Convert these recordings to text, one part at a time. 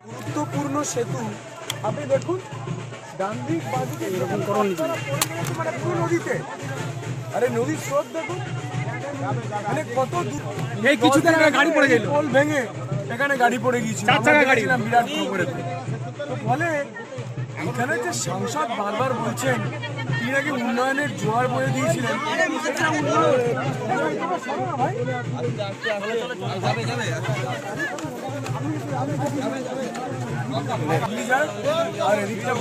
গুরুত্বপূর্ণ সেতু আপনি দেখুন, ডান দিক বাদিকে এরকম করুন মানে পুরো নদীতে। আরে নদীর স্রোত দেখুন, মানে কত দূর। এই কিছুদিন আগে গাড়ি পড়ে গেল, পোল ভেঙে এখানে গাড়ি পড়ে গিয়েছিল, 4 চাকা গাড়ি, বিরাট খবরে। তো ফলে এখানে যে সাংসদ বারবার বলছেন তিনি নাকি উন্নয়নের জোয়ার বয়ে দিয়েছিলেন, আর এদিকটা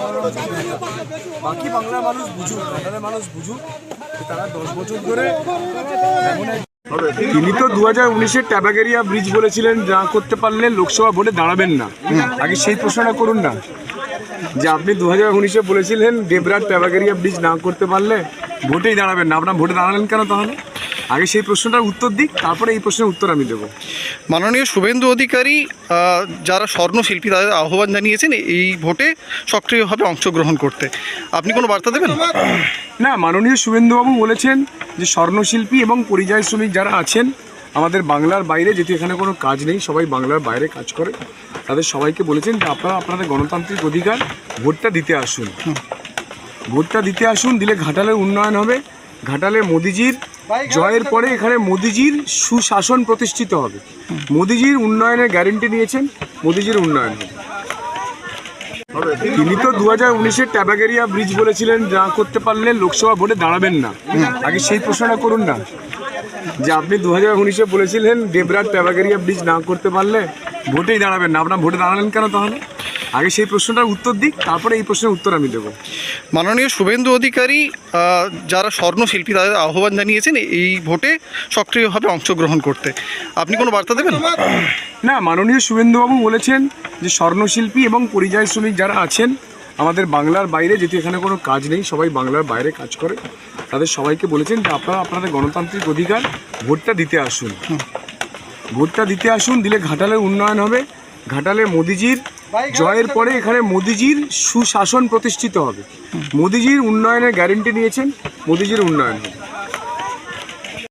বাকি বাংলার মানুষ বুঝুক, বাংলার মানুষ বুঝুক তারা 10 বছর ধরে। তিনি তো 2019-এর ট্যাবাগেরিয়া ব্রিজ বলেছিলেন, যা করতে পারলে লোকসভা ভোটে দাঁড়াবেন না। আগে সেই প্রশ্নটা করুন না, যে আপনি 2019-এ বলেছিলেন ডেবরার ট্যাবাগেরিয়া ব্রিজ না করতে পারলে ভোটেই দাঁড়াবেন না, আপনার ভোটে দাঁড়ালেন কেন তাহলে? আগে সেই প্রশ্নটার উত্তর দিক, তারপরে এই প্রশ্নের উত্তর আমি দেবো। মাননীয় শুভেন্দু অধিকারী যারা স্বর্ণশিল্পী তাদের আহ্বান জানিয়েছেন এই ভোটে সক্রিয়ভাবে অংশগ্রহণ করতে, আপনি কোনো বার্তা দেবেন? না, মাননীয় শুভেন্দুবাবু বলেছেন যে স্বর্ণশিল্পী এবং পরিযায়ী শ্রমিক যারা আছেন আমাদের বাংলার বাইরে, যেহেতু এখানে কোনো কাজ নেই, সবাই বাংলার বাইরে কাজ করে, তাদের সবাইকে বলেছেন যে আপনারা আপনাদের গণতান্ত্রিক অধিকার ভোটটা দিতে আসুন, ভোটটা দিতে আসুন, দিলে ঘাটালের উন্নয়ন হবে। ঘাটালে মোদিজির জয়ের পরে এখানে মোদিজির সুশাসন প্রতিষ্ঠিত হবে। মোদিজির উন্নয়নের গ্যারেন্টি নিয়েছেন, মোদিজির উন্নয়ন হবে। তিনি তো 2019-এর ট্যাবাগেরিয়া ব্রিজ বলেছিলেন, যা করতে পারলে লোকসভা ভোটে দাঁড়াবেন না। আগে সেই প্রশ্নটা করুন না, যে আপনি 2019-এ বলেছিলেন ডেবরার ট্যাবাগেরিয়া ব্রিজ না করতে পারলে ভোটেই দাঁড়াবেন না, আপনার ভোটে দাঁড়ালেন কেন তাহলে? আগে সেই প্রশ্নটার উত্তর দিক, তারপরে এই প্রশ্নের উত্তর আমি দেবো। মাননীয় শুভেন্দু অধিকারী যারা স্বর্ণশিল্পী তাদের আহ্বান জানিয়েছেন এই ভোটে সক্রিয়ভাবে অংশগ্রহণ করতে, আপনি কোনো বার্তা দেবেন? না, মাননীয় শুভেন্দুবাবু বলেছেন যে স্বর্ণশিল্পী এবং পরিযায়ী শ্রমিক যারা আছেন আমাদের বাংলার বাইরে, যেহেতু এখানে কোনো কাজ নেই, সবাই বাংলার বাইরে কাজ করে, তাদের সবাইকে বলেছেন যে আপনারা আপনাদের গণতান্ত্রিক অধিকার ভোটটা দিতে আসুন, ভোটটা দিতে আসুন, দিলে ঘাটালের উন্নয়ন হবে। ঘাটালে মোদিজির জয়ের পরে এখানে মোদিজির সুশাসন প্রতিষ্ঠিত হবে। মোদিজির উন্নয়নের গ্যারেন্টি নিয়েছেন, মোদিজির উন্নয়ন হবে।